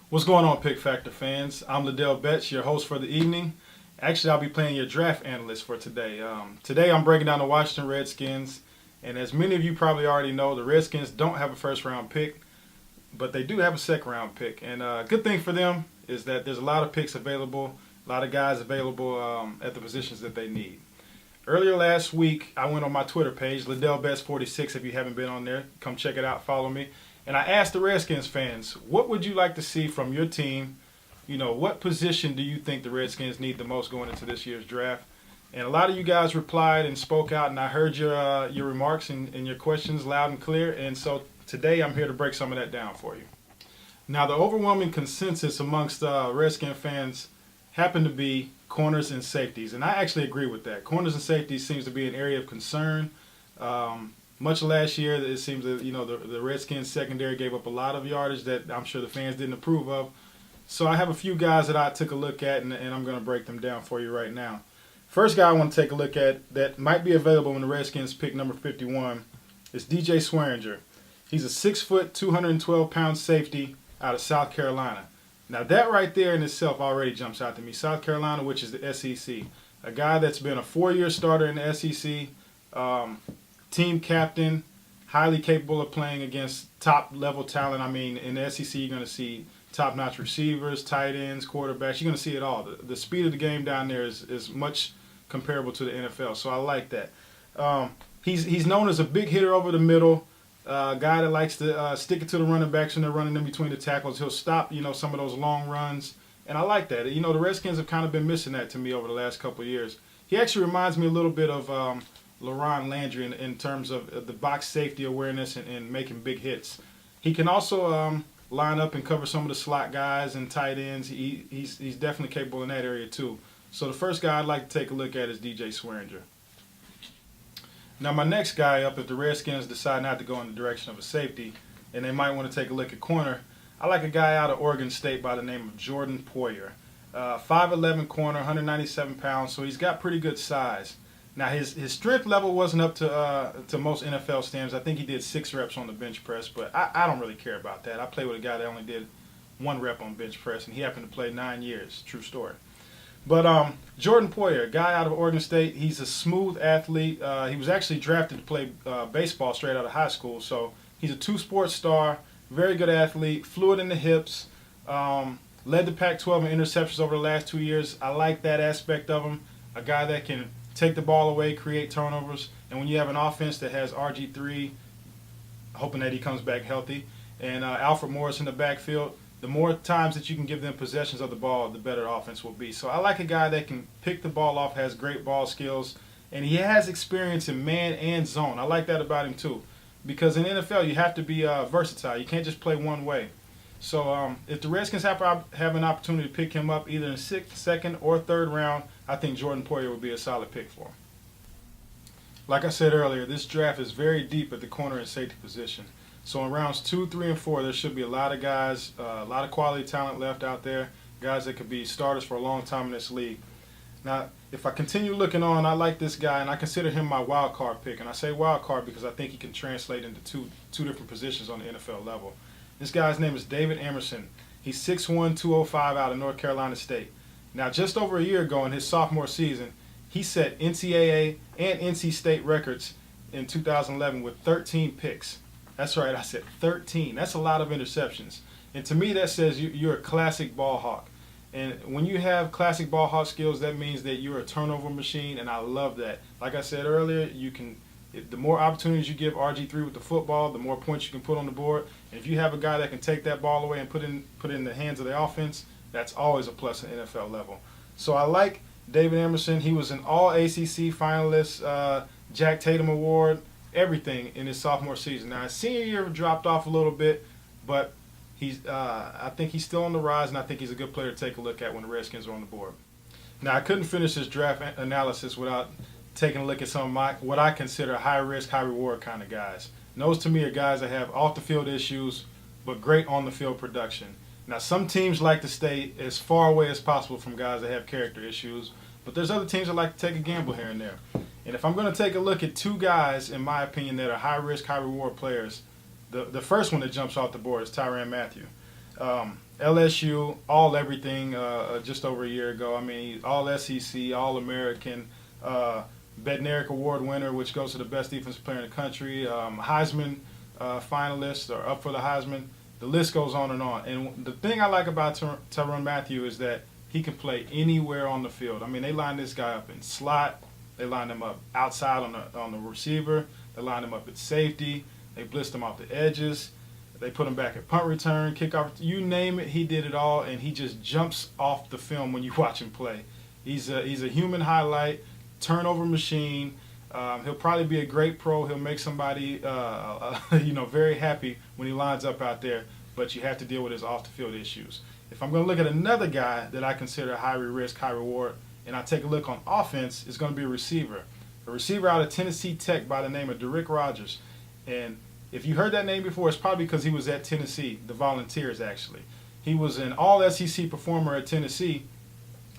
What's going on, Pick Factor fans? I'm Ladell, your host for the evening. Actually, I'll be playing your draft analyst for today. Today, I'm breaking down the Washington Redskins, and as many of you probably already know, the Redskins don't have a first-round pick, but they do have a second-round pick. And a good thing for them is that there's a lot of picks available, a lot of guys available at the positions that they need. Earlier last week, I went on my Twitter page, LadellBest46. If you haven't been on there, come check it out, follow me. And I asked the Redskins fans, what would you like to see from your team? You know, what position do you think the Redskins need the most going into this year's draft? And a lot of you guys replied and spoke out, and I heard your remarks and your questions loud and clear. And so today I'm here to break some of that down for you. Now, the overwhelming consensus amongst Redskin fans happened to be corners and safeties, and I actually agree with that. Corners and safeties seems to be an area of concern. Much last year, it seems that the Redskins secondary gave up a lot of yardage that I'm sure the fans didn't approve of. So I have a few guys that I took a look at, and I'm going to break them down for you right now. First guy I want to take a look at that might be available when the Redskins pick number 51 is DJ Swearinger. He's a 6-foot, 212-pound safety out of South Carolina. Now that right there in itself already jumps out to me. South Carolina, which is the SEC. A guy that's been a 4-year starter in the SEC, team captain, highly capable of playing against top-level talent. I mean, in the SEC, you're going to see top-notch receivers, tight ends, quarterbacks. You're going to see it all. The speed of the game down there is much comparable to the NFL, so I like that. He's known as a big hitter over the middle, guy that likes to stick it to the running backs when they're running in between the tackles. He'll stop, some of those long runs, and I like that. The Redskins have kind of been missing that to me over the last couple of years. He actually reminds me a little bit of LaRon Landry in terms of the box safety awareness and making big hits. He can also line up and cover some of the slot guys and tight ends. He's definitely capable in that area too. So the first guy I'd like to take a look at is DJ Swearinger. Now my next guy up, if the Redskins decide not to go in the direction of a safety and they might want to take a look at corner, I like a guy out of Oregon State by the name of Jordan Poyer. 5'11" corner, 197 pounds, so he's got pretty good size. Now, his strength level wasn't up to most NFL standards. I think he did 6 reps on the bench press, but I don't really care about that. I play with a guy that only did 1 rep on bench press, and he happened to play 9 years. True story. But Jordan Poyer, a guy out of Oregon State, he's a smooth athlete. He was actually drafted to play baseball straight out of high school, so he's a 2-sport star, very good athlete, fluid in the hips, led the Pac-12 in interceptions over the last 2 years. I like that aspect of him, a guy that can take the ball away, create turnovers, and when you have an offense that has RG3, hoping that he comes back healthy, and Alfred Morris in the backfield, the more times that you can give them possessions of the ball, the better offense will be. So I like a guy that can pick the ball off, has great ball skills, and he has experience in man and zone. I like that about him too, because in the NFL you have to be versatile. You can't just play one way. So if the Redskins have an opportunity to pick him up either in the 6th, 2nd, or 3rd round, I think Jordan Poyer would be a solid pick for him. Like I said earlier, this draft is very deep at the corner and safety position. So in rounds 2, 3, and 4, there should be a lot of guys, a lot of quality talent left out there, guys that could be starters for a long time in this league. Now, if I continue looking on, I like this guy, and I consider him my wild card pick. And I say wild card because I think he can translate into two different positions on the NFL level. This guy's name is David Emerson. He's 6'1", 205 out of North Carolina State. Now, just over a year ago in his sophomore season, he set NCAA and NC State records in 2011 with 13 picks. That's right, I said 13. That's a lot of interceptions. And to me, that says you're a classic ball hawk. And when you have classic ball hawk skills, that means that you're a turnover machine, and I love that. Like I said earlier, the more opportunities you give RG3 with the football, the more points you can put on the board. And if you have a guy that can take that ball away and put it in the hands of the offense, that's always a plus at NFL level. So I like David Emerson. He was an all-ACC finalist, Jack Tatum Award, everything in his sophomore season. Now, his senior year dropped off a little bit, but I think he's still on the rise, and I think he's a good player to take a look at when the Redskins are on the board. Now, I couldn't finish this draft analysis without taking a look at some of what I consider high-risk, high-reward kind of guys. And those, to me, are guys that have off-the-field issues but great on-the-field production. Now, some teams like to stay as far away as possible from guys that have character issues, but there's other teams that like to take a gamble here and there. And if I'm going to take a look at 2 guys, in my opinion, that are high-risk, high-reward players, the first one that jumps off the board is Tyrann Mathieu. LSU, all everything just over a year ago. I mean, all SEC, all American, Bednarik Award winner, which goes to the best defensive player in the country, Heisman finalist or up for the Heisman. The list goes on and on. And the thing I like about Tyrann Mathieu is that he can play anywhere on the field. I mean, they line this guy up in slot. They line him up outside on the receiver. They line him up at safety. They blitzed him off the edges. They put him back at punt return, kickoff. You name it, he did it all, and he just jumps off the film when you watch him play. He's a human highlight, turnover machine. He'll probably be a great pro. He'll make somebody very happy when he lines up out there, but you have to deal with his off-the-field issues. If I'm going to look at another guy that I consider high risk, high reward, and I take a look on offense, it's going to be a receiver. A receiver out of Tennessee Tech by the name of Derrick Rogers. And if you heard that name before, it's probably because he was at Tennessee, the Volunteers actually. He was an all-SEC performer at Tennessee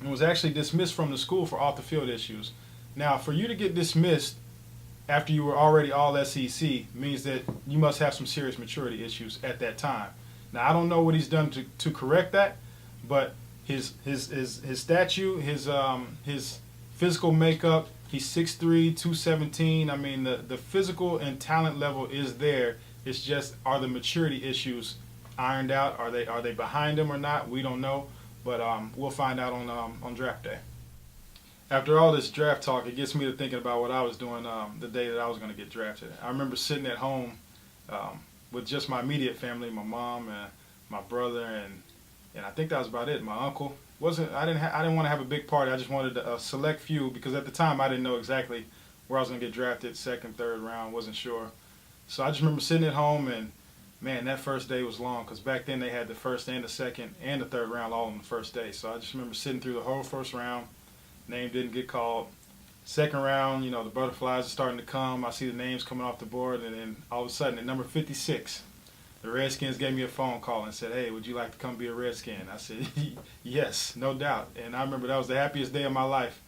and was actually dismissed from the school for off-the-field issues. Now, for you to get dismissed after you were already all-SEC means that you must have some serious maturity issues at that time. Now, I don't know what he's done to correct that, but his statue, his physical makeup, he's 6'3", 217. I mean, the physical and talent level is there. It's just, are the maturity issues ironed out? Are they behind him or not? We don't know, but we'll find out on draft day. After all this draft talk, it gets me to thinking about what I was doing the day that I was going to get drafted. I remember sitting at home with just my immediate family, my mom and my brother, and I think that was about it. My uncle I didn't want to have a big party. I just wanted a select few because at the time I didn't know exactly where I was going to get drafted, second, third round, wasn't sure. So I just remember sitting at home and, man, that first day was long because back then they had the first and the second and the third round all on the first day. So I just remember sitting through the whole first round. Name didn't get called. Second round, the butterflies are starting to come. I see the names coming off the board, and then all of a sudden at number 56, the Redskins gave me a phone call and said, "Hey, would you like to come be a Redskin?" I said, "Yes, no doubt." And I remember that was the happiest day of my life.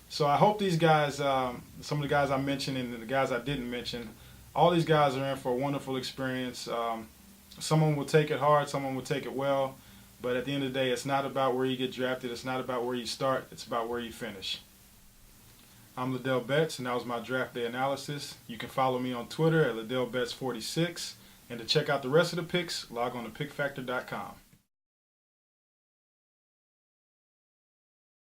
So I hope these guys, some of the guys I mentioned and the guys I didn't mention, all these guys are in for a wonderful experience. Someone will take it hard, someone will take it well. But at the end of the day, it's not about where you get drafted. It's not about where you start. It's about where you finish. I'm Ladell Betts, and that was my draft day analysis. You can follow me on Twitter at LadellBetts46. And to check out the rest of the picks, log on to PickFactor.com.